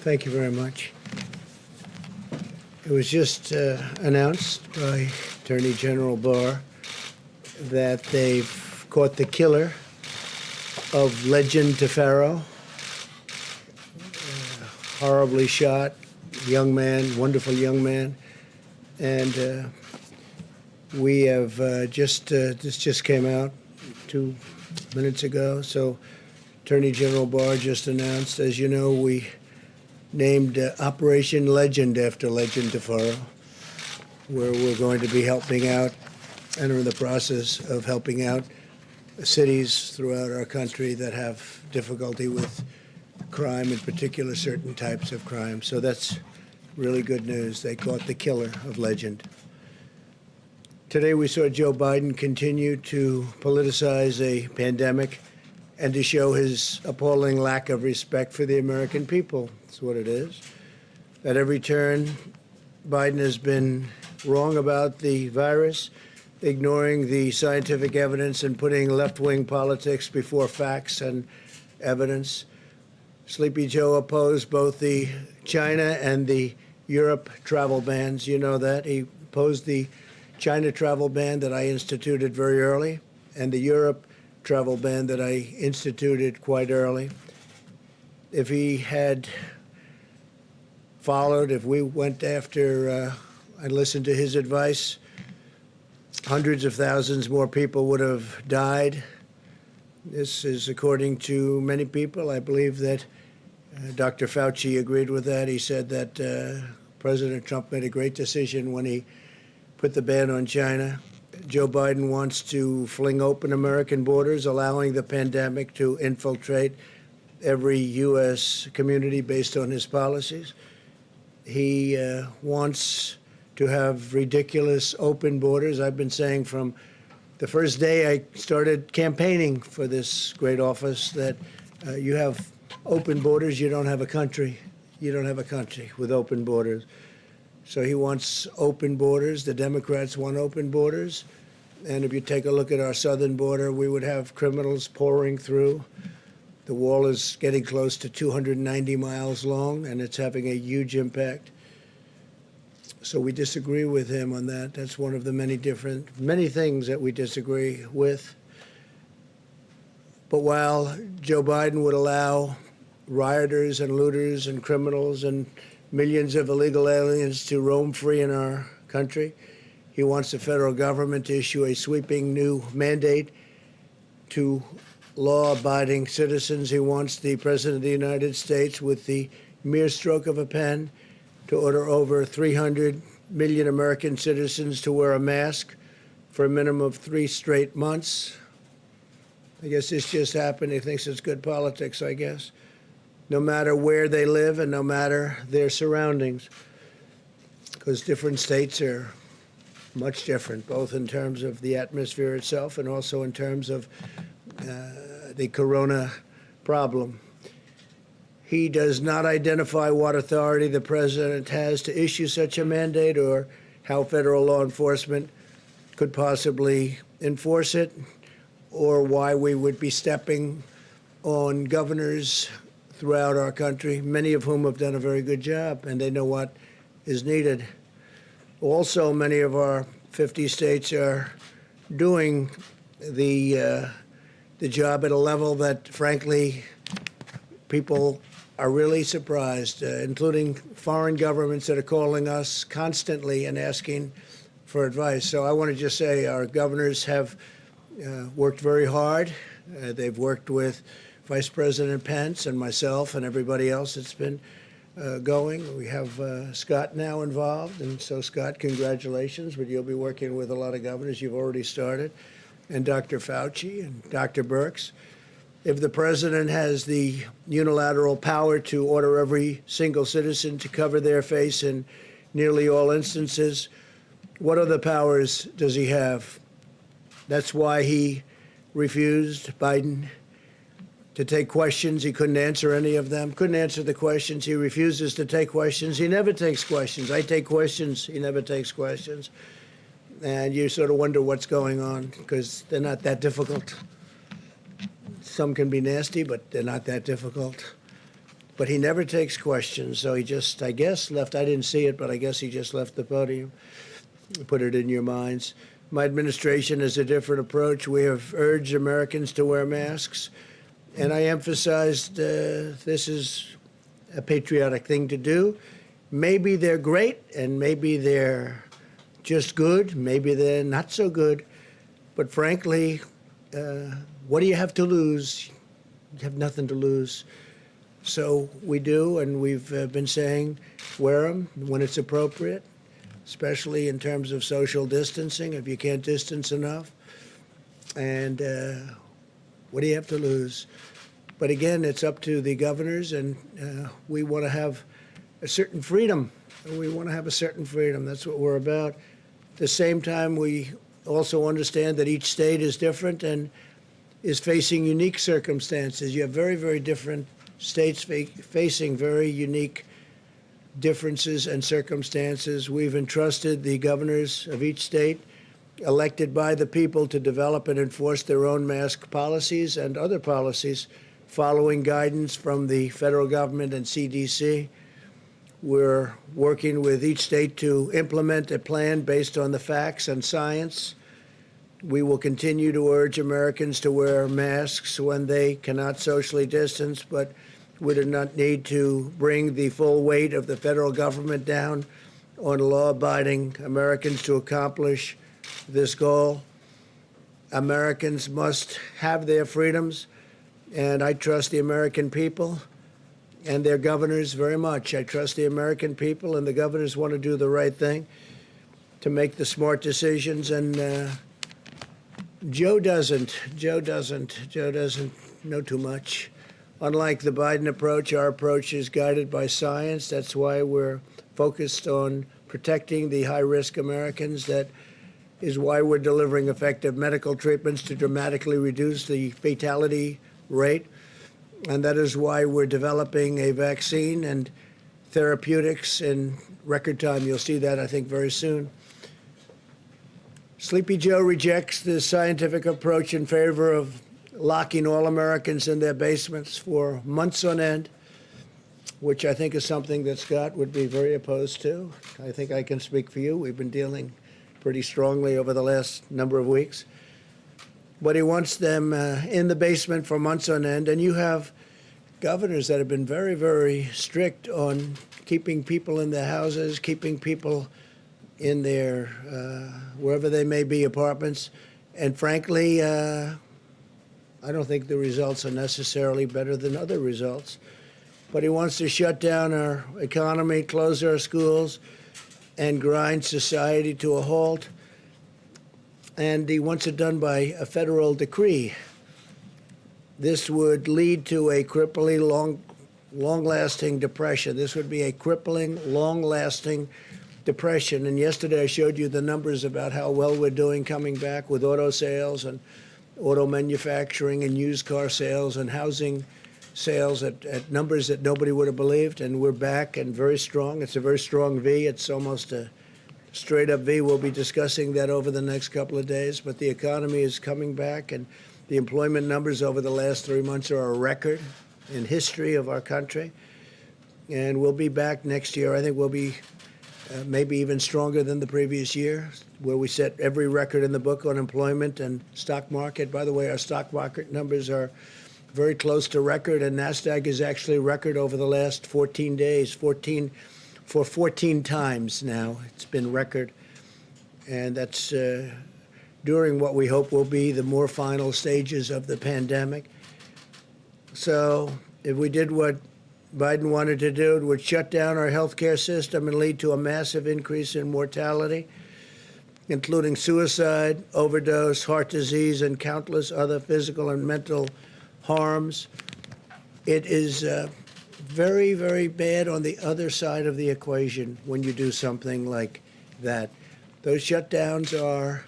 Thank you very much. It was just announced by Attorney General Barr that they've caught the killer of Legend Tafaro, horribly shot, young man, wonderful young man. And we have this just came out 2 minutes ago. So Attorney General Barr just announced, as you know, we named Operation Legend after Legend Tafaro, where we're going to be helping out and are in the process of helping out cities throughout our country that have difficulty with crime, in particular certain types of crime. So that's really good news. They caught the killer of Legend. Today we saw Joe Biden continue to politicize a pandemic and to show his appalling lack of respect for the American people. That's what it is. At every turn, Biden has been wrong about the virus, ignoring the scientific evidence and putting left-wing politics before facts and evidence. Sleepy Joe opposed both the China and the Europe travel bans. You know that. He opposed the China travel ban that I instituted very early and the Europe travel ban that I instituted quite early. If he had followed, if we went after and listened to his advice, hundreds of thousands more people would have died. This is according to many people. I believe that Dr. Fauci agreed with that. He said that President Trump made a great decision when he put the ban on China. Joe Biden wants to fling open American borders, allowing the pandemic to infiltrate every U.S. community based on his policies. He wants to have ridiculous open borders. I've been saying from the first day I started campaigning for this great office that you have open borders, you don't have a country. You don't have a country with open borders. So he wants open borders. The Democrats want open borders. And if you take a look at our southern border, we would have criminals pouring through. The wall is getting close to 290 miles long, and it's having a huge impact. So we disagree with him on that. That's one of the many things that we disagree with. But while Joe Biden would allow rioters and looters and criminals and millions of illegal aliens to roam free in our country, he wants the federal government to issue a sweeping new mandate to law-abiding citizens. He wants the President of the United States, with the mere stroke of a pen, to order over 300 million American citizens to wear a mask for a minimum of 3 straight months. I guess this just happened. He thinks it's good politics, I guess. No matter where they live and no matter their surroundings, because different states are much different, both in terms of the atmosphere itself and also in terms of the corona problem. He does not identify what authority the president has to issue such a mandate or how federal law enforcement could possibly enforce it, or why we would be stepping on governors throughout our country, many of whom have done a very good job, and they know what is needed. Also, many of our 50 states are doing the job at a level that, frankly, people are really surprised, including foreign governments that are calling us constantly and asking for advice. So I want to just say our governors have worked very hard. They've worked with Vice President Pence and myself and everybody else that's been going. We have Scott now involved, and so Scott, congratulations, but you'll be working with a lot of governors. You've already started, and Dr. Fauci and Dr. Birx. If the president has the unilateral power to order every single citizen to cover their face in nearly all instances, what other powers does he have? That's why he refused, Biden, to take questions. He couldn't answer any of them, couldn't answer the questions. He refuses to take questions. He never takes questions. I take questions. He never takes questions. And you sort of wonder what's going on, because they're not that difficult. Some can be nasty, but they're not that difficult. but he never takes questions. So he just, I guess, left. I didn't see it, but I guess he just left the podium. Put it in your minds. My administration has a different approach. We have urged Americans to wear masks, and I emphasized this is a patriotic thing to do. Maybe they're great, and maybe they're just good. Maybe they're not so good. But frankly, what do you have to lose? You have nothing to lose. So we do, and we've been saying wear them when it's appropriate, especially in terms of social distancing, if you can't distance enough. And what do you have to lose? But again, it's up to the governors, and we want to have a certain freedom. We want to have a certain freedom. That's what we're about. At the same time, we also understand that each state is different and is facing unique circumstances. You have very, very different states facing very unique differences and circumstances. We've entrusted the governors of each state, elected by the people, to develop and enforce their own mask policies and other policies following guidance from the federal government and CDC. We're working with each state to implement a plan based on the facts and science. We will continue to urge Americans to wear masks when they cannot socially distance, but we do not need to bring the full weight of the federal government down on law-abiding Americans to accomplish this goal. Americans must have their freedoms, and I trust the American people and their governors very much. I trust the American people, and the governors want to do the right thing to make the smart decisions, and Joe doesn't know too much. Unlike the Biden approach, our approach is guided by science. That's why we're focused on protecting the high-risk Americans. That is why we're delivering effective medical treatments to dramatically reduce the fatality rate. And that is why we're developing a vaccine and therapeutics in record time. You'll see that, I think, very soon. Sleepy Joe rejects the scientific approach in favor of locking all Americans in their basements for months on end, which I think is something that Scott would be very opposed to. I think I can speak for you. We've been dealing pretty strongly over the last number of weeks. But he wants them in the basement for months on end. And you have governors that have been very, very strict on keeping people in their houses, keeping people in their, wherever they may be, apartments. And frankly, I don't think the results are necessarily better than other results. But he wants to shut down our economy, close our schools, and grind society to a halt. And he wants it done by a federal decree. This would lead to a crippling, long-lasting depression. This would be a crippling, long-lasting depression. And yesterday I showed you the numbers about how well we're doing coming back with auto sales and auto manufacturing and used car sales and housing sales at numbers that nobody would have believed. And we're back and very strong. It's a very strong V. It's almost a straight-up V. We'll be discussing that over the next couple of days. But the economy is coming back, and the employment numbers over the last 3 months are a record in history of our country. And we'll be back next year. I think we'll be maybe even stronger than the previous year, where we set every record in the book on employment and stock market. By the way, our stock market numbers are very close to record, and NASDAQ is actually record over the last 14 days, 14 times now. It's been record, and that's during what we hope will be the more final stages of the pandemic. So if we did what Biden wanted to do, it would shut down our healthcare system and lead to a massive increase in mortality, including suicide, overdose, heart disease, and countless other physical and mental harms. It is very, very bad on the other side of the equation when you do something like that. Those shutdowns are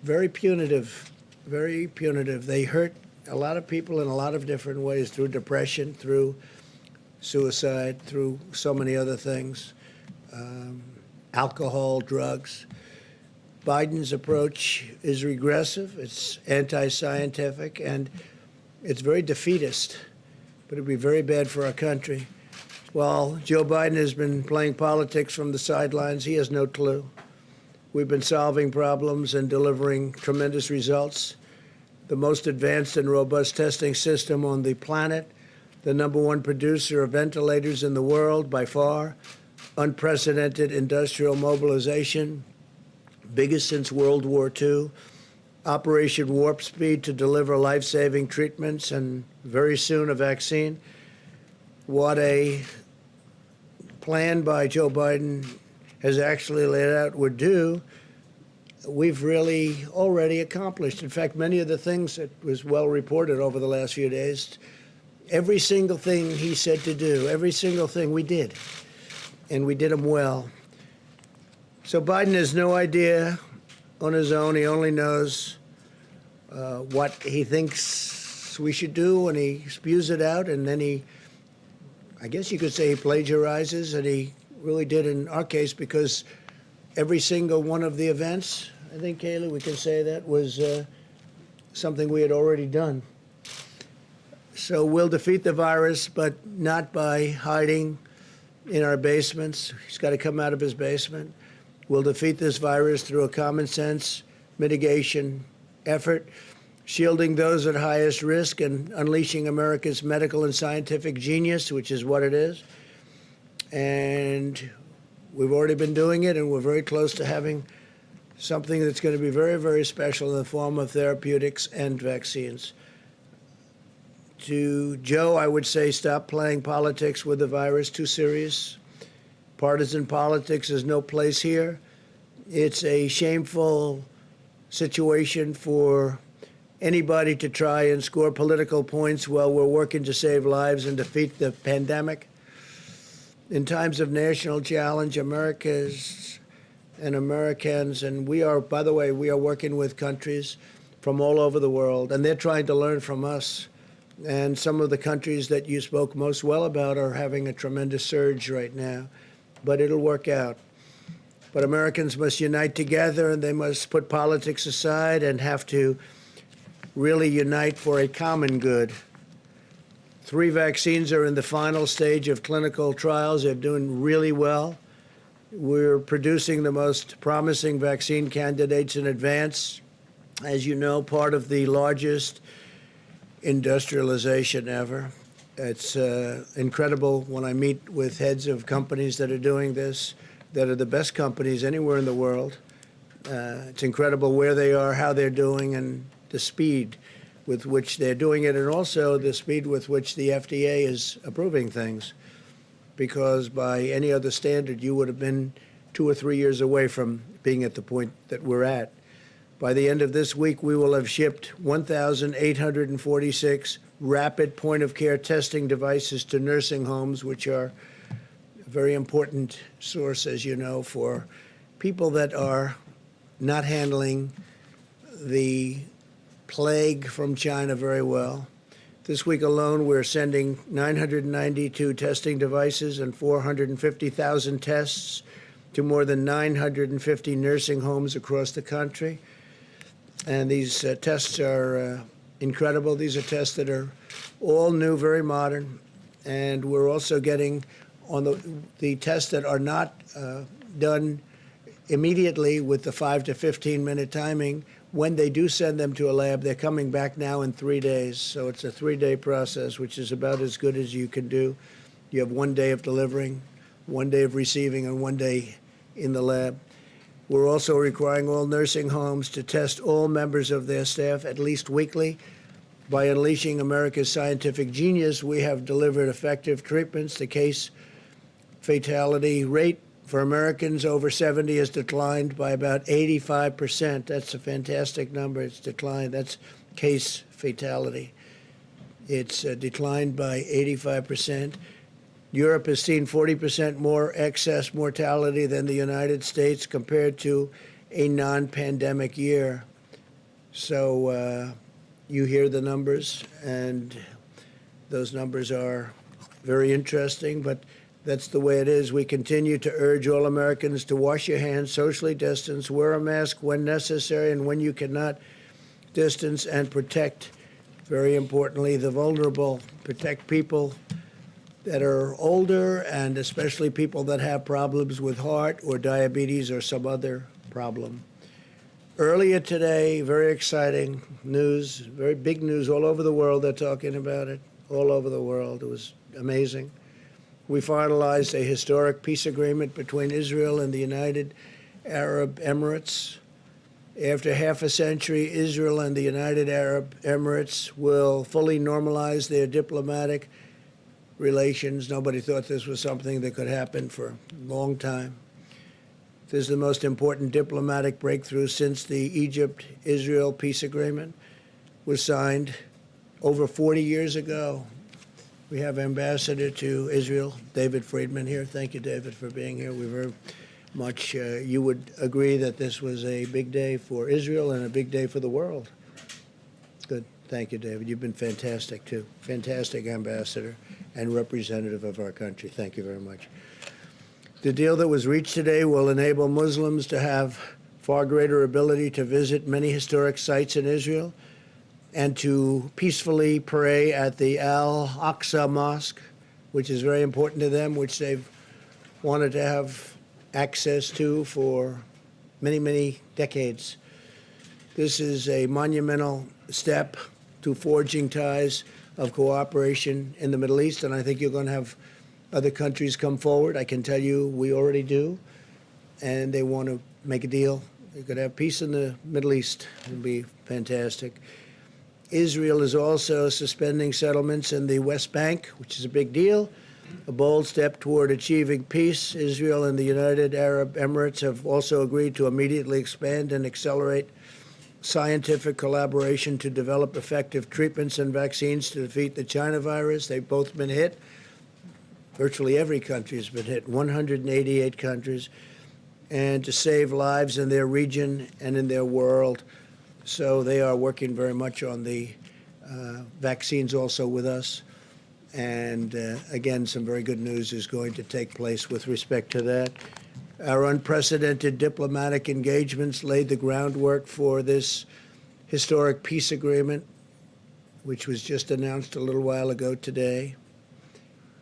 very punitive, very punitive. They hurt a lot of people in a lot of different ways, through depression, through suicide, through so many other things, alcohol, drugs. Biden's approach is regressive, it's anti-scientific, and it's very defeatist. but it'd be very bad for our country. While Joe Biden has been playing politics from the sidelines, he has no clue. We've been solving problems and delivering tremendous results. The most advanced and robust testing system on the planet, the #1 producer of ventilators in the world by far, unprecedented industrial mobilization, biggest since World War II, Operation Warp Speed to deliver life-saving treatments and very soon a vaccine. What a plan by Joe Biden has actually laid out would do, we've really already accomplished. In fact, many of the things that was well reported over the last few days, every single thing he said to do, every single thing we did, and we did them well. So Biden has no idea on his own. He only knows what he thinks we should do, and he spews it out, and then I guess you could say he plagiarizes, and he really did in our case, because every single one of the events, I think, Kayleigh, we can say that, was something we had already done. So we'll defeat the virus, but not by hiding in our basements. He's got to come out of his basement. We'll defeat this virus through a common sense mitigation effort, shielding those at highest risk and unleashing America's medical and scientific genius, which is what it is. And we've already been doing it, and we're very close to having something that's going to be very, very special in the form of therapeutics and vaccines. To Joe, I would say stop playing politics with the virus, too serious. Partisan politics has no place here. It's a shameful situation for anybody to try and score political points while we're working to save lives and defeat the pandemic. In times of national challenge, Americans, and we are, by the way, we are working with countries from all over the world, and they're trying to learn from us. And some of the countries that you spoke most well about are having a tremendous surge right now, but it'll work out. But Americans must unite together, and they must put politics aside and have to really unite for a common good. 3 vaccines are in the final stage of clinical trials. They're doing really well. We're producing the most promising vaccine candidates in advance. As you know, part of the largest industrialization ever. It's incredible when I meet with heads of companies that are doing this, that are the best companies anywhere in the world. It's incredible where they are, how they're doing, and the speed with which they're doing it, and also the speed with which the FDA is approving things. Because by any other standard, you would have been 2 or 3 years away from being at the point that we're at. By the end of this week, we will have shipped 1,846 rapid point-of-care testing devices to nursing homes, which are a very important source, as you know, for people that are not handling the plague from China very well. This week alone, we're sending 992 testing devices and 450,000 tests to more than 950 nursing homes across the country. And these tests are incredible. These are tests that are all new, very modern. And we're also getting on the tests that are not done immediately with the 5 to 15-minute timing. When they do send them to a lab, they're coming back now in 3 days. So it's a 3-day process, which is about as good as you can do. You have 1 day of delivering, 1 day of receiving, and 1 day in the lab. We're also requiring all nursing homes to test all members of their staff at least weekly. By unleashing America's scientific genius, we have delivered effective treatments. The case fatality rate for Americans over 70 has declined by about 85%. That's a fantastic number. It's declined. That's case fatality. It's declined by 85%. Europe has seen 40% more excess mortality than the United States compared to a non-pandemic year. So you hear the numbers, and those numbers are very interesting, but that's the way it is. We continue to urge all Americans to wash your hands, socially distance, wear a mask when necessary, and when you cannot, distance and protect Very importantly, the vulnerable, protect people that are older and especially people that have problems with heart or diabetes or some other problem. Earlier today, very exciting news, very big news all over the world. They're talking about it all over the world. It was amazing. We finalized a historic peace agreement between Israel and the United Arab Emirates. After half a century, Israel and the United Arab Emirates will fully normalize their diplomatic relations. Nobody thought this was something that could happen for a long time. This is the most important diplomatic breakthrough since the Egypt-Israel peace agreement was signed over 40 years ago. We have Ambassador to Israel, David Friedman, here. Thank you, David, for being here. We very much, you would agree that this was a big day for Israel and a big day for the world. Good. Thank you, David. You've been fantastic, too. Fantastic ambassador and representative of our country. Thank you very much. The deal that was reached today will enable Muslims to have far greater ability to visit many historic sites in Israel and to peacefully pray at the Al-Aqsa Mosque, which is very important to them, which they've wanted to have access to for many, many decades. This is a monumental step to forging ties of cooperation in the Middle East, and I think you're going to have other countries come forward. I can tell you we already do, and they want to make a deal. They're going to have peace in the Middle East. It'll be fantastic. Israel is also suspending settlements in the West Bank, which is a big deal, a bold step toward achieving peace. Israel and the United Arab Emirates have also agreed to immediately expand and accelerate scientific collaboration to develop effective treatments and vaccines to defeat the China virus. They've both been hit. Virtually every country has been hit, 188 countries, and to save lives in their region and in their world. So they are working very much on the vaccines also with us. And again, some very good news is going to take place with respect to that. Our unprecedented diplomatic engagements laid the groundwork for this historic peace agreement, which was just announced a little while ago today.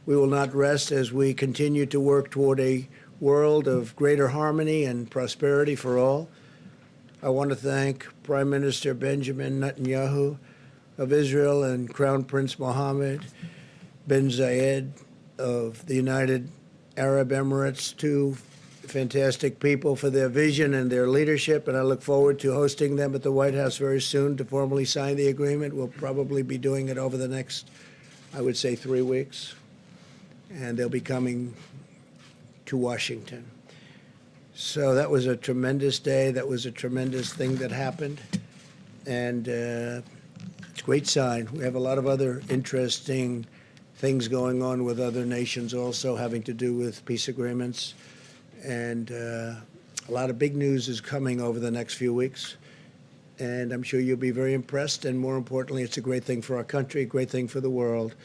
We will not rest as we continue to work toward a world of greater harmony and prosperity for all. I want to thank Prime Minister Benjamin Netanyahu of Israel and Crown Prince Mohammed bin Zayed of the United Arab Emirates, two fantastic people, for their vision and their leadership, and I look forward to hosting them at the White House very soon to formally sign the agreement. We'll probably be doing it over the next, I would say, 3 weeks, and they'll be coming to Washington. So that was a tremendous day. That was a tremendous thing that happened, and it's a great sign. We have a lot of other interesting things going on with other nations also having to do with peace agreements. And a lot of big news is coming over the next few weeks. And I'm sure you'll be very impressed. And more importantly, it's a great thing for our country, a great thing for the world.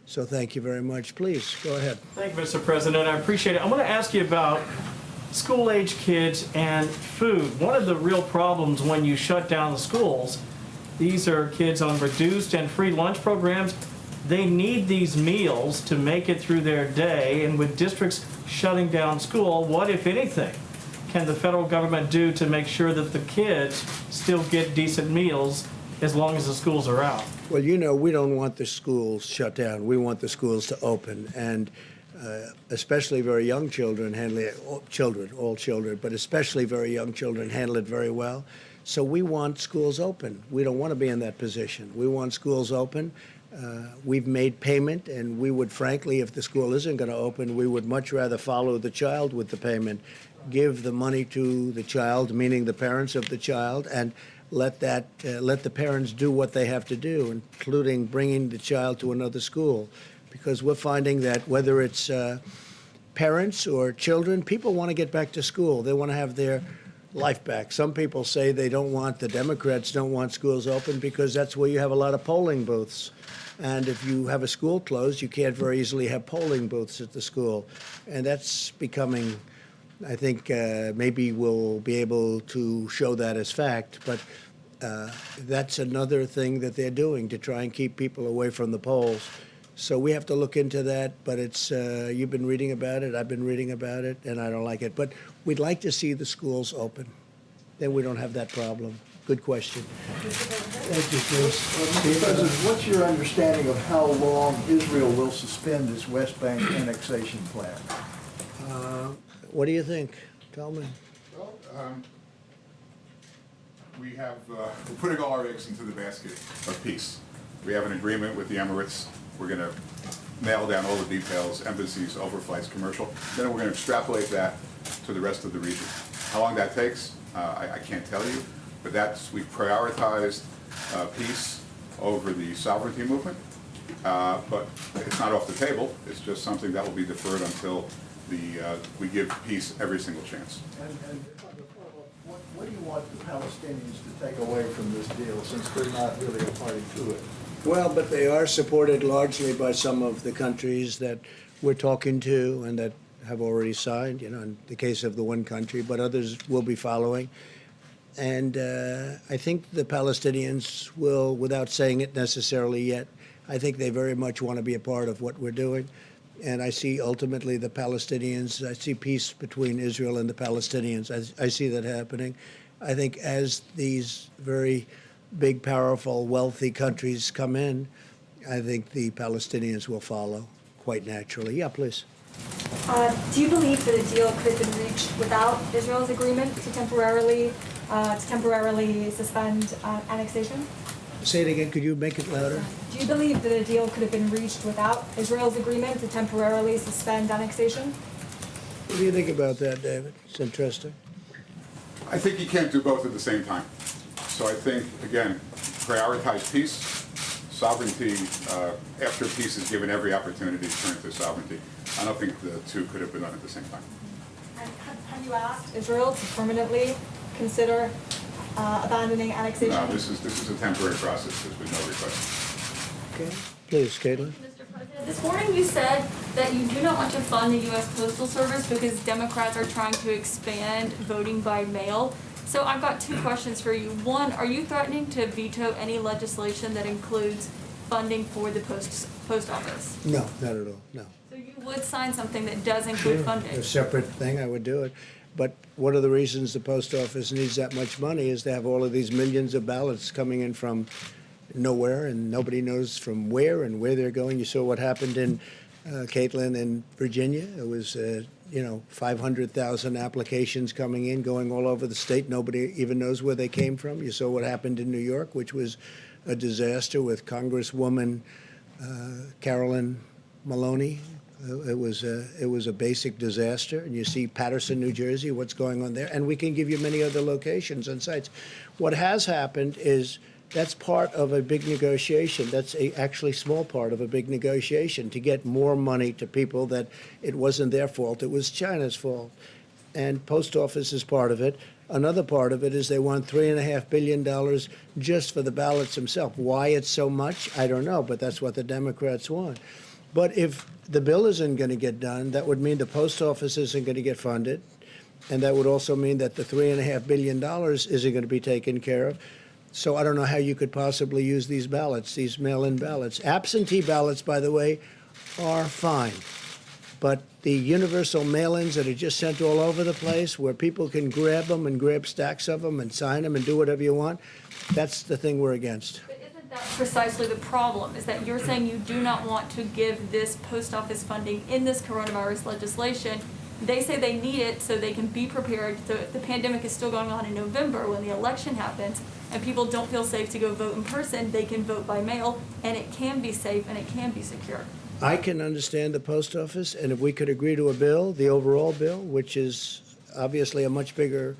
So thank you very much. Please, go ahead. Thank you, Mr. President. I appreciate it. I want to ask you about school-age kids and food. One of the real problems when you shut down the schools, these are kids on reduced and free lunch programs. They need these meals to make it through their day, and with districts shutting down school, what, if anything, can the federal government do to make sure that the kids still get decent meals as long as the schools are out? Well, you know, we don't want the schools shut down. We want the schools to open, and especially very young children handle it, all children, but especially very young children handle it very well. So we want schools open. We don't want to be in that position. We want schools open. We've made payment, and we would, frankly, if the school isn't going to open, we would much rather follow the child with the payment, give the money to the child, meaning the parents of the child, and let the parents do what they have to do, including bringing the child to another school. Because we're finding that whether it's parents or children, people want to get back to school. They want to have their life back. Some people say the Democrats don't want schools open because that's where you have a lot of polling booths. And if you have a school closed, you can't very easily have polling booths at the school. And that's becoming, I think, maybe we'll be able to show that as fact. But That's another thing that they're doing to try and keep people away from the polls. So we have to look into that, but it's, you've been reading about it, I've been reading about it, and I don't like it. But we'd like to see the schools open. Then we don't have that problem. Good question. Thank you, Chris. Mr. President, what's your understanding of how long Israel will suspend its West Bank annexation plan? What do you think? Tell me. Well, we're putting all our eggs into the basket of peace. We have an agreement with the Emirates. We're going to nail down all the details, embassies, overflights, commercial. Then we're going to extrapolate that to the rest of the region. How long that takes, I can't tell you, but we've prioritized peace over the sovereignty movement. But it's not off the table. It's just something that will be deferred until we give peace every single chance. And what do you want the Palestinians to take away from this deal, since they're not really a party to it? Well, but they are supported largely by some of the countries that we're talking to and that have already signed, you know, in the case of the one country, but others will be following. And I think the Palestinians will, without saying it necessarily yet, I think they very much want to be a part of what we're doing. And I see ultimately the Palestinians, I see peace between Israel and the Palestinians. I see that happening. I think as these very big, powerful, wealthy countries come in, I think the Palestinians will follow quite naturally. Yeah, please. Do you believe that a deal could have been reached without Israel's agreement to temporarily suspend annexation? Say it again. Could you make it louder? Do you believe that a deal could have been reached without Israel's agreement to temporarily suspend annexation? What do you think about that, David? It's interesting. I think you can't do both at the same time. So I think, again, prioritize peace, sovereignty. After peace is given every opportunity to turn to sovereignty. I don't think the two could have been done at the same time. And have you asked Israel to permanently consider abandoning annexation? No, this is a temporary process. There's been no request. Okay. Please, Caitlin. Mr. President, this morning you said that you do not want to fund the U.S. Postal Service because Democrats are trying to expand voting by mail. So I've got two questions for you. One, are you threatening to veto any legislation that includes funding for the post office? No, not at all. No. So you would sign something that does include funding? A separate thing, I would do it. But one of the reasons the post office needs that much money is they have all of these millions of ballots coming in from nowhere, and nobody knows from where and where they're going. You saw what happened in Caitlin in Virginia. It was 500,000 applications coming in, going all over the state. Nobody even knows where they came from. You saw what happened in New York, which was a disaster with Congresswoman Carolyn Maloney. It was a basic disaster. And you see Paterson, New Jersey, what's going on there. And we can give you many other locations and sites. What has happened is that's part of a big negotiation. That's actually small part of a big negotiation to get more money to people that it wasn't their fault. It was China's fault. And post office is part of it. Another part of it is they want $3.5 billion just for the ballots themselves. Why it's so much, I don't know, but that's what the Democrats want. But if the bill isn't going to get done, that would mean the post office isn't going to get funded. And that would also mean that the $3.5 billion isn't going to be taken care of. So I don't know how you could possibly use these ballots, these mail-in ballots. Absentee ballots, by the way, are fine. But the universal mail-ins that are just sent all over the place, where people can grab them and grab stacks of them and sign them and do whatever you want, that's the thing we're against. But isn't that precisely the problem, is that you're saying you do not want to give this post office funding in this coronavirus legislation? They say they need it so they can be prepared. So if the pandemic is still going on in November when the election happens and people don't feel safe to go vote in person, they can vote by mail, and it can be safe and it can be secure. I can understand the post office, and if we could agree to a bill, the overall bill, which is obviously a much bigger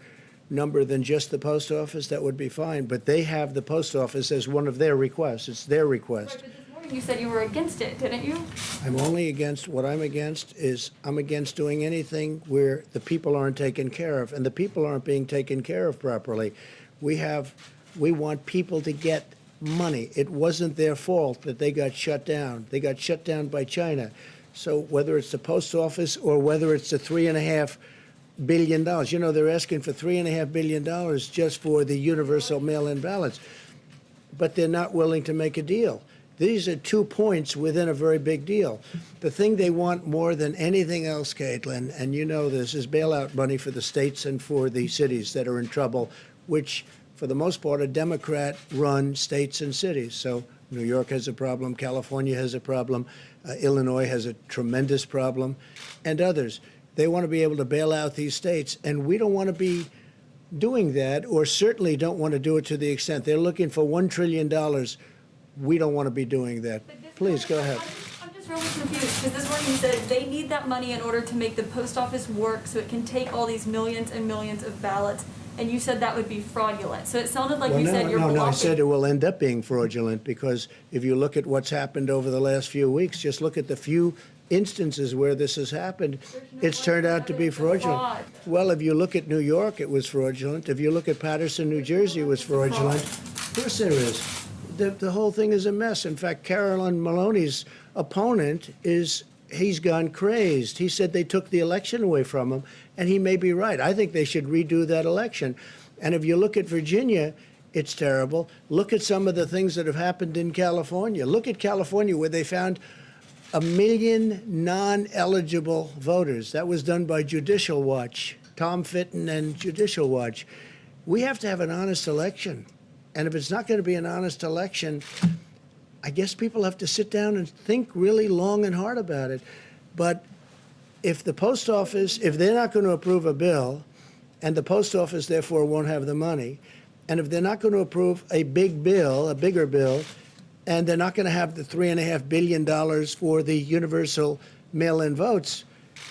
number than just the post office, that would be fine. But they have the post office as one of their requests. It's their request. Right, but this morning you said you were against it, didn't you? I'm only against, what I'm against is I'm against doing anything where the people aren't taken care of, and the people aren't being taken care of properly. We want people to get money. It wasn't their fault that they got shut down. They got shut down by China. So whether it's the post office or whether it's the $3.5 billion. You know, they're asking for $3.5 billion just for the universal mail-in ballots, but they're not willing to make a deal. These are 2 points within a very big deal. The thing they want more than anything else, Caitlin, and you know this, is bailout money for the states and for the cities that are in trouble, which, for the most part, are Democrat-run states and cities. So New York has a problem, California has a problem, Illinois has a tremendous problem, and others. They want to be able to bail out these states, and we don't want to be doing that, or certainly don't want to do it to the extent they're looking for $1 trillion. We don't want to be doing that. Please, go ahead. I'm just really confused, because this morning you said they need that money in order to make the post office work so it can take all these millions and millions of ballots, and you said that would be fraudulent. So it sounded like you said you're blocking. No, I said it will end up being fraudulent, because if you look at what's happened over the last few weeks, just look at the few instances where this has happened, it's turned out to be fraudulent. Well, if you look at New York, it was fraudulent. If you look at Paterson, New Jersey, it was fraudulent. Of course there is. The whole thing is a mess. In fact, Carolyn Maloney's opponent he's gone crazed. He said they took the election away from him, and he may be right. I think they should redo that election. And if you look at Virginia, it's terrible. Look at some of the things that have happened in California. Look at California, where they found 1 million non-eligible voters. That was done by Judicial Watch, Tom Fitton and Judicial Watch. We have to have an honest election. And if it's not going to be an honest election, I guess people have to sit down and think really long and hard about it. But if the post office, if they're not going to approve a bill, and the post office therefore won't have the money, and if they're not going to approve a big bill, a bigger bill, and they're not going to have the $3.5 billion for the universal mail-in votes,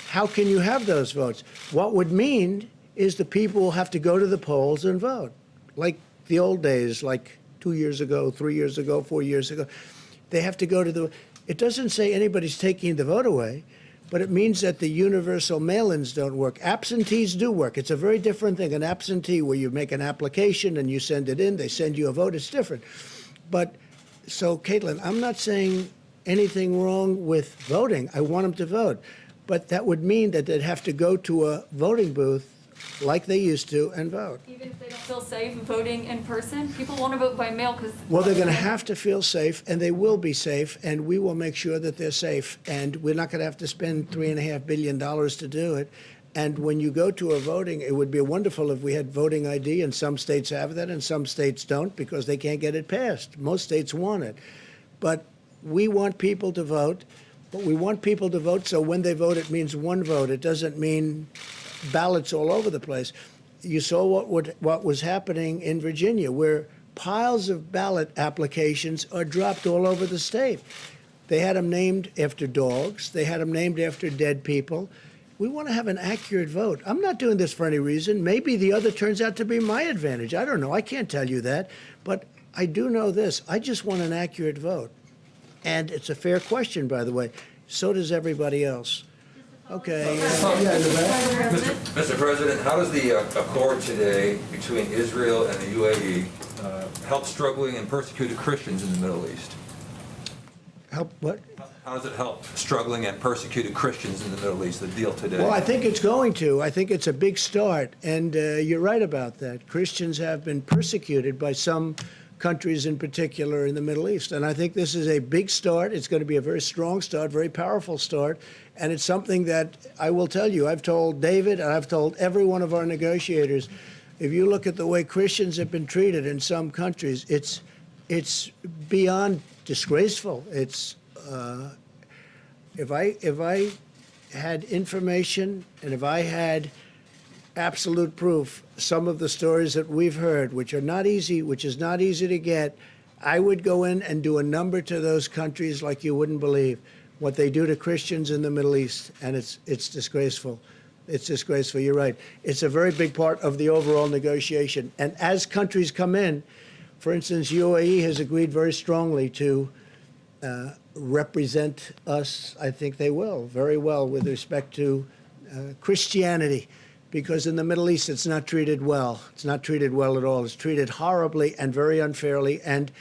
how can you have those votes? What would mean is the people will have to go to the polls and vote, like the old days, like 2 years ago, 3 years ago, 4 years ago. They have to go to the, it doesn't say anybody's taking the vote away, but it means that the universal mail-ins don't work. Absentees do work. It's a very different thing. An absentee, where you make an application and you send it in, they send you a vote, it's different. But, so Caitlin, I'm not saying anything wrong with voting. I want them to vote. But that would mean that they'd have to go to a voting booth like they used to and vote. Even if they don't feel safe voting in person, people want to vote by mail because. Well, they're going to have to feel safe, and they will be safe, and we will make sure that they're safe. And we're not going to have to spend $3.5 billion to do it. And when you go to a voting, it would be wonderful if we had voting ID, and some states have that and some states don't because they can't get it passed. Most states want it. But we want people to vote, but we want people to vote so when they vote, it means one vote. It doesn't mean ballots all over the place. You saw what was happening in Virginia, where piles of ballot applications are dropped all over the state. They had them named after dogs. They had them named after dead people. We want to have an accurate vote. I'm not doing this for any reason. Maybe the other turns out to be my advantage. I don't know. I can't tell you that. But I do know this. I just want an accurate vote. And it's a fair question, by the way. So does everybody else. Okay. Mr. President, how does the accord today between Israel and the UAE help struggling and persecuted Christians in the Middle East? Help what? How does it help struggling and persecuted Christians in the Middle East, the deal today? Well, I think it's going to. I think it's a big start. And you're right about that. Christians have been persecuted by some countries in particular in the Middle East. And I think this is a big start. It's going to be a very strong start, very powerful start. And it's something that I will tell you, I've told David and I've told every one of our negotiators, if you look at the way Christians have been treated in some countries, it's beyond disgraceful. It's if I had information and if I had absolute proof, some of the stories that we've heard, which is not easy to get, I would go in and do a number to those countries like you wouldn't believe what they do to Christians in the Middle East, and it's disgraceful. It's disgraceful. You're right. It's a very big part of the overall negotiation. And as countries come in, for instance, UAE has agreed very strongly to represent us. I think they will very well with respect to Christianity, because in the Middle East it's not treated well. It's not treated well at all. It's treated horribly and very unfairly, and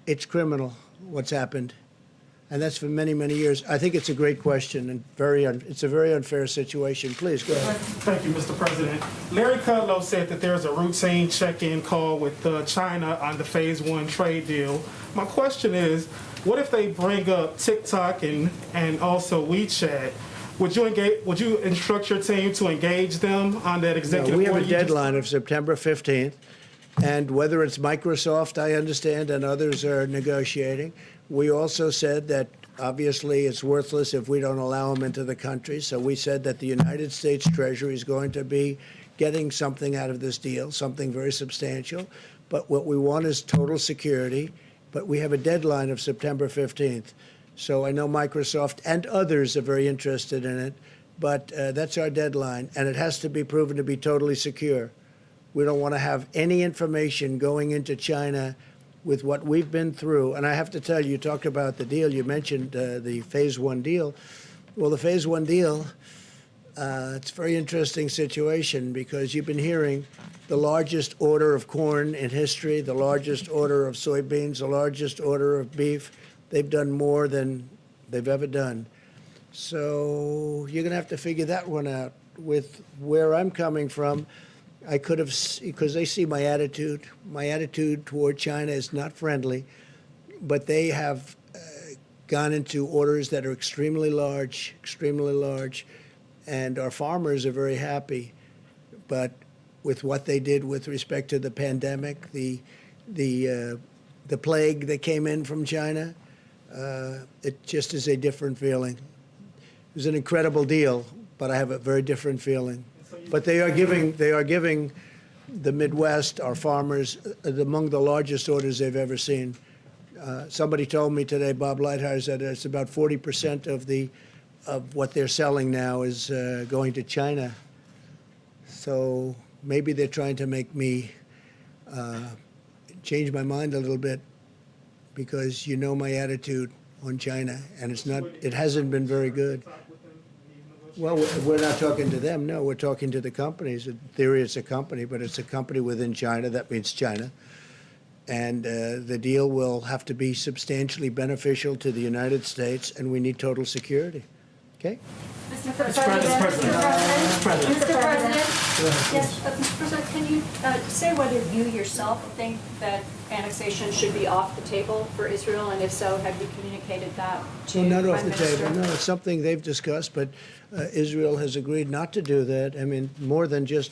it's criminal what's happened. And that's for many, many years. I think it's a great question and it's a very unfair situation. Please, go ahead. Thank you, Mr. President. Larry Kudlow said that there's a routine check-in call with China on the Phase 1 trade deal. My question is, what if they bring up TikTok and also WeChat? Would you instruct your team to engage them on that executive We have order a you just- deadline of September 15th, and whether it's Microsoft, I understand, and others are negotiating. We also said that obviously it's worthless if we don't allow them into the country, so we said that the United States Treasury is going to be getting something out of this deal, something very substantial. But what we want is total security, but we have a deadline of September 15th. So I know Microsoft and others are very interested in it, but that's our deadline, and it has to be proven to be totally secure. We don't want to have any information going into China with what we've been through. And I have to tell you, you talked about the deal, you mentioned the Phase 1 deal. Well, the Phase 1 deal, it's a very interesting situation because you've been hearing the largest order of corn in history, the largest order of soybeans, the largest order of beef. They've done more than they've ever done. So you're going to have to figure that one out. With where I'm coming from, I could have, because they see my attitude. My attitude toward China is not friendly, but they have gone into orders that are extremely large, and our farmers are very happy. But with what they did with respect to the pandemic, the plague that came in from China, it just is a different feeling. It was an incredible deal, but I have a very different feeling. But they are giving the Midwest, our farmers, among the largest orders they've ever seen. Somebody told me today, Bob Lighthizer, said it's about 40% of what they're selling now is going to China. So maybe they're trying to make me change my mind a little bit, because you know my attitude on China, and it hasn't been very good. Well, we're not talking to them, no. We're talking to the companies. In theory, it's a company, but it's a company within China. That means China. And the deal will have to be substantially beneficial to the United States, and we need total security. Okay? Mr. President. Mr. President. Yes, Mr. President, can you say whether you yourself think that annexation should be off the table for Israel, and if so, have you communicated that to Well, not off Prime the Minister? table. No, it's something they've discussed, but Israel has agreed not to do that. I mean, more than just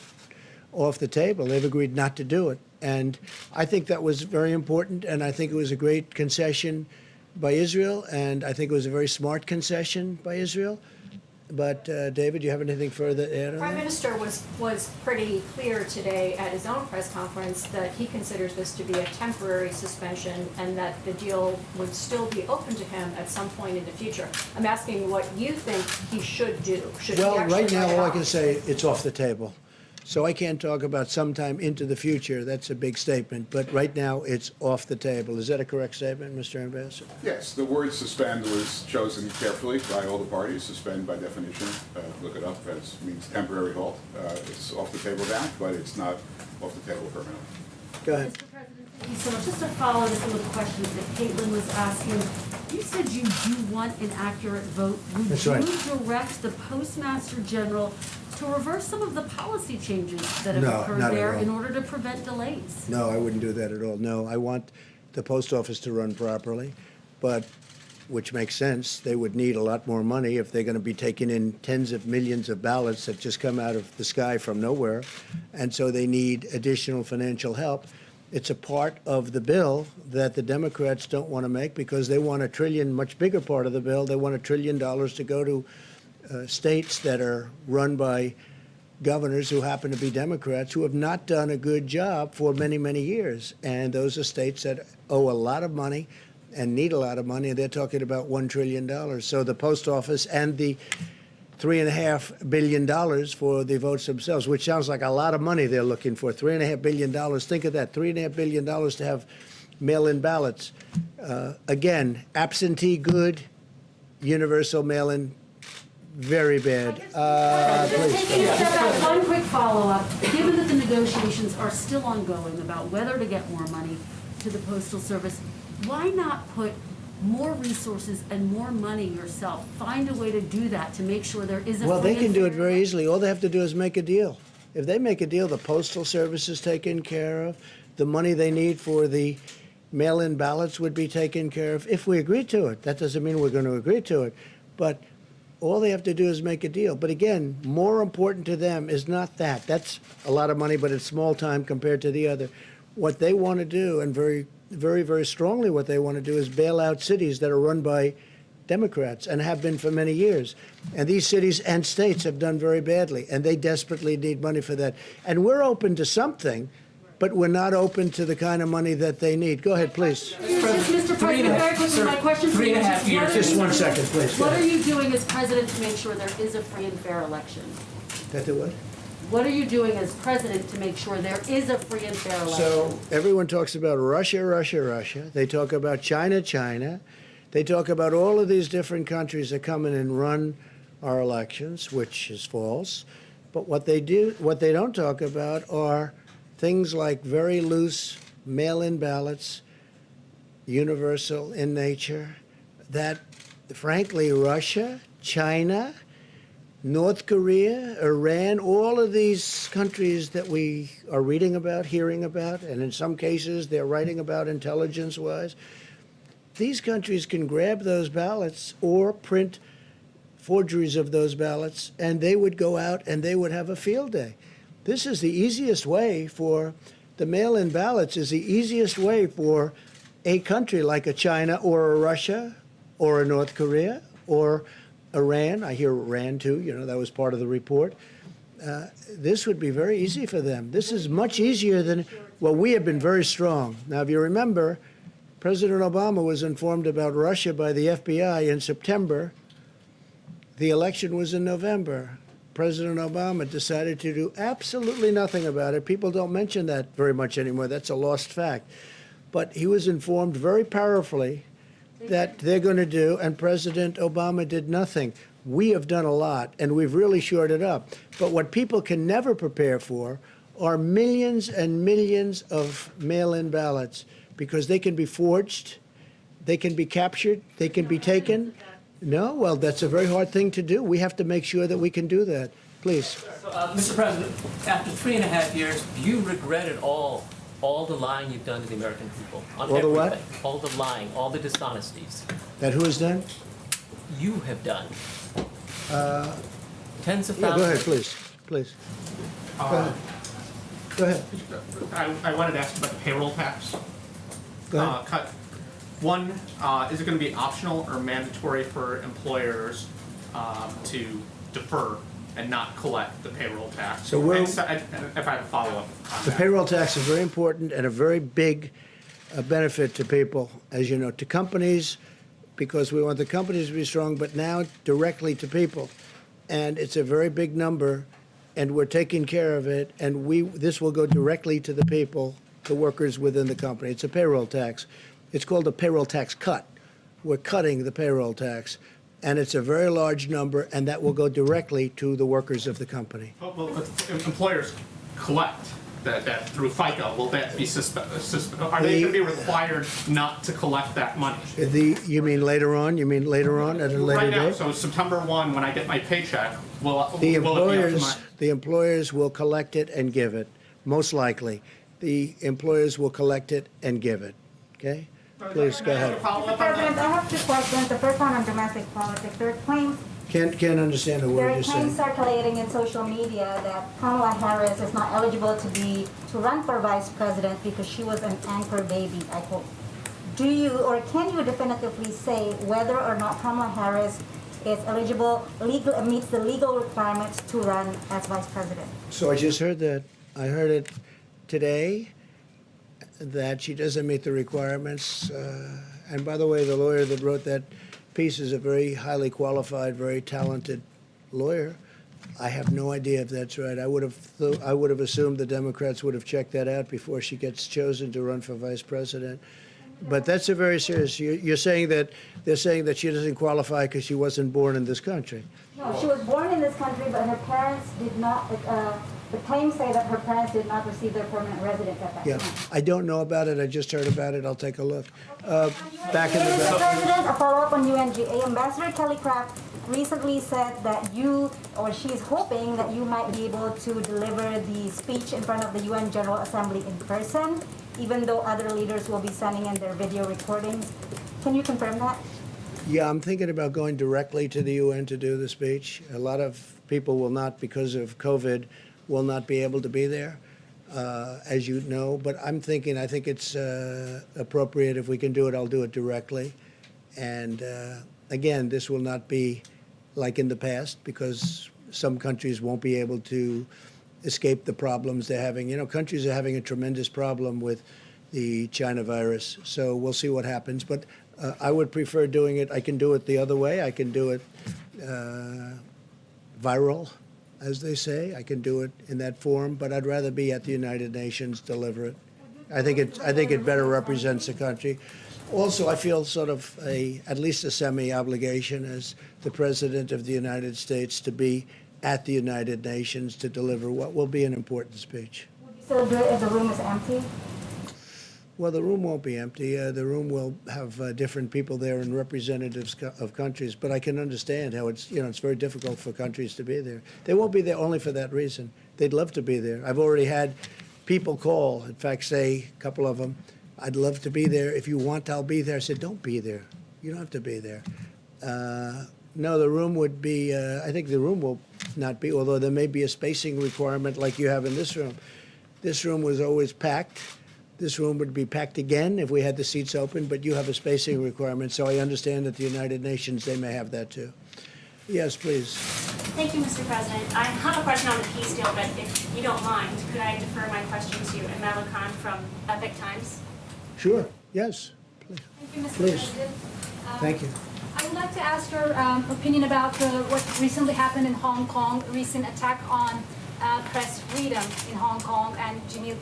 off the table. They've agreed not to do it. And I think that was very important, and I think it was a great concession by Israel, and I think it was a very smart concession by Israel. But, David, do you have anything further to add on Prime that? Minister was pretty clear today at his own press conference that he considers this to be a temporary suspension and that the deal would still be open to him at some point in the future. I'm asking what you think he should do. Should he Well, actually right now, write it all I off? can say, it's off the table. So I can't talk about sometime into the future. That's a big statement. But right now, it's off the table. Is that a correct statement, Mr. Ambassador? Yes, the word suspend was chosen carefully by all the parties. Suspend, by definition, look it up, as means temporary halt. It's off the table now, but it's not off the table permanently. Go ahead. Mr. President, thank you so much. Just to follow to some of the questions that Caitlin was asking, you said you do want an accurate vote. Would That's you right. direct the Postmaster General to reverse some of the policy changes that have No, occurred not at there all. in order to prevent delays? No, I wouldn't do that at all. No, I want the post office to run properly, but, which makes sense. They would need a lot more money if they're going to be taking in tens of millions of ballots that just come out of the sky from nowhere. And so they need additional financial help. It's a part of the bill that the Democrats don't want to make because they want $1 trillion, much bigger part of the bill. They want $1 trillion to go to states that are run by governors who happen to be Democrats who have not done a good job for many, many years. And those are states that owe a lot of money and need a lot of money, and they're talking about $1 trillion. So the post office and the $3.5 billion for the votes themselves, which sounds like a lot of money they're looking for. $3.5 billion. Think of that, $3.5 billion to have mail-in ballots. Again, absentee good, universal mail-in very bad. Please. One quick follow-up. Given that the negotiations are still ongoing about whether to get more money to the Postal Service, why not put more resources and more money yourself. Find a way to do that to make sure there is a Well, they free can and do fair it very easily. All they have to do is make a deal. If they make a deal, the Postal Service is taken care of. The money they need for the mail-in ballots would be taken care of if we agree to it. That doesn't mean we're going to agree to it. But all they have to do is make a deal. But again, more important to them is not that. That's a lot of money, but it's small time compared to the other. What they want to do, and very, very strongly what they want to do, is bail out cities that are run by Democrats and have been for many years. And these cities and states have done very badly, and they desperately need money for that. And we're open to something, but we're not open to the kind of money that they need. Go ahead, please. Mr. President, very quickly, my question to you is just what are Just you 1 doing- second, please. Go What are ahead. you doing as president to make sure there is a free and fair election? That the what? What are you doing as president to make sure there is a free and fair election? So everyone talks about Russia, Russia, Russia. They talk about China, China. They talk about all of these different countries that come in and run our elections, which is false. But what they don't talk about are things like very loose mail-in ballots, universal in nature, that frankly Russia, China, North Korea, Iran, all of these countries that we are reading about, hearing about, and in some cases they're writing about intelligence-wise, these countries can grab those ballots or print forgeries of those ballots, and they would go out and they would have a field day. This is the easiest way for the mail-in ballots, is the easiest way for a country like a China or a Russia or a North Korea or Iran. I hear Iran too, you know, that was part of the report. This would be very easy for them. This is much easier than, well, we have been very strong. Now, if you remember, President Obama was informed about Russia by the FBI in September. The election was in November. President Obama decided to do absolutely nothing about it. People don't mention that very much anymore. That's a lost fact. But he was informed very powerfully that they're going to do, and President Obama did nothing. We have done a lot, and we've really shored it up. But what people can never prepare for are millions and millions of mail-in ballots, because they can be forged, they can be captured, they can be taken. No, well, that's a very hard thing to do. We have to make sure that we can do that. Please. Mr. President, after 3.5 years, do you regret at all the lying you've done to the American people? On All the what? everything. All the lying, all the dishonesties. That who has done? You have done. Tens of thousands. Yeah, go ahead, please. Please. Go ahead. Go ahead. I wanted to ask about the payroll tax Go ahead. cut. One, is it going to be optional or mandatory for employers to defer and not collect the payroll tax? So we're- and if I have a follow-up on The that. payroll tax is very important and a very big benefit to people, as you know, to companies, because we want the companies to be strong, but now directly to people. And it's a very big number, and we're taking care of it, and this will go directly to the people, the workers within the company. It's a payroll tax. It's called a payroll tax cut. We're cutting the payroll tax, and it's a very large number, and that will go directly to the workers of the company. Well, if employers collect that through FICA, will that be are they going to be required not to collect that money? You mean later on? You mean later on at a later Right now, date? so September 1, when I get my paycheck, will it The be up to employers, my... the employers will collect it and give it, most likely. The employers will collect it and give it, okay? Please, go ahead. Mr. President, I have two questions. The first one on domestic politics. There are claims Can't understand a There word are you're claims saying. circulating in social media that Kamala Harris is not eligible to run for vice president because she was an anchor baby, I quote. Do you or can you definitively say whether or not Kamala Harris is eligible, meets the legal requirements to run as vice president? So I just heard that. I heard it today, that she doesn't meet the requirements. And by the way, the lawyer that wrote that piece is a very highly qualified, very talented lawyer. I have no idea if that's right. I would have assumed the Democrats would have checked that out before she gets chosen to run for vice president. But that's a very serious. You're saying that they're saying that she doesn't qualify because she wasn't born in this country. No, she was born in this country, but her parents did not The claims say that her parents did not receive their permanent residence at that Yeah, time. I don't know about it. I just heard about it. I'll take a look. Back in the Mr. back. President, a follow-up on UNGA. Ambassador Kelly Craft recently said that you, or she's hoping that you might be able to deliver the speech in front of the UN General Assembly in person, even though other leaders will be sending in their video recordings. Can you confirm that? Yeah, I'm thinking about going directly to the UN to do the speech. A lot of people will not, because of COVID, will not be able to be there, as you know. But I'm thinking, I think it's appropriate if we can do it, I'll do it directly. And again, this will not be like in the past, because some countries won't be able to escape the problems they're having. You know, countries are having a tremendous problem with the China virus. So we'll see what happens. But I would prefer doing it. I can do it the other way. I can do it viral, as they say. I can do it in that form, but I'd rather be at the United Nations, deliver it. I think it better represents the country. Also, I feel sort of at least a semi-obligation as the President of the United States to be at the United Nations to deliver what will be an important speech. Would you still do it if the room is empty? Well, the room won't be empty. The room will have different people there and representatives of countries. But I can understand how it's very difficult for countries to be there. They won't be there only for that reason. They'd love to be there. I've already had people call, in fact, say, a couple of them, I'd love to be there. If you want, I'll be there. I said, don't be there. You don't have to be there. No, the room would be, I think the room will not be, although there may be a spacing requirement like you have in this room. This room was always packed. This room would be packed again if we had the seats open, but you have a spacing requirement, so I understand at the United Nations they may have that too. Yes, please. Thank you, Mr. President. I have a question on the peace deal, but if you don't mind, could I defer my question to Imad Khan from Epic Times? Sure, yes, please. Thank you, Mr. Please. President. Thank you. I would like to ask your opinion about what recently happened in Hong Kong, recent attack on press freedom in Hong Kong, and Jimmy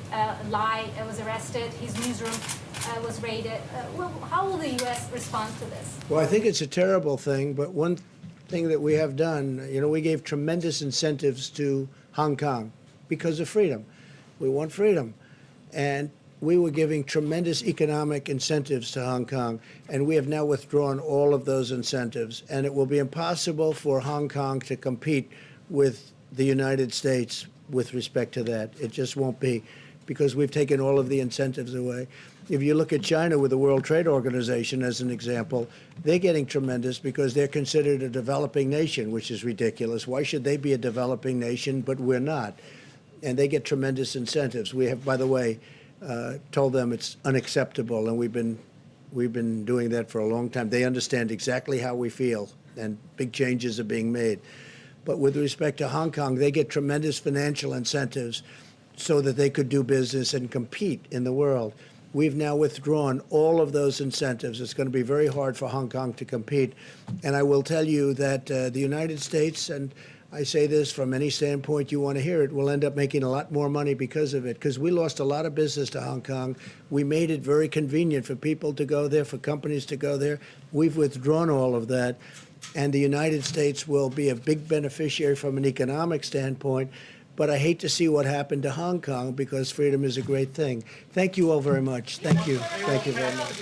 Lai was arrested, his newsroom was raided. How will the U.S. respond to this? Well, I think it's a terrible thing, but one thing that we have done, we gave tremendous incentives to Hong Kong because of freedom. We want freedom. And we were giving tremendous economic incentives to Hong Kong, and we have now withdrawn all of those incentives. And it will be impossible for Hong Kong to compete with the United States with respect to that. It just won't be, because we've taken all of the incentives away. If you look at China with the World Trade Organization as an example, they're getting tremendous because they're considered a developing nation, which is ridiculous. Why should they be a developing nation, but we're not? And they get tremendous incentives. We have, by the way, told them it's unacceptable, and we've been doing that for a long time. They understand exactly how we feel, and big changes are being made. But with respect to Hong Kong, they get tremendous financial incentives so that they could do business and compete in the world. We've now withdrawn all of those incentives. It's going to be very hard for Hong Kong to compete. And I will tell you that the United States, and I say this from any standpoint you want to hear it, will end up making a lot more money because of it, because we lost a lot of business to Hong Kong. We made it very convenient for people to go there, for companies to go there. We've withdrawn all of that. And the United States will be a big beneficiary from an economic standpoint. But I hate to see what happened to Hong Kong, because freedom is a great thing. Thank you all very much. Thank you. Thank you very much.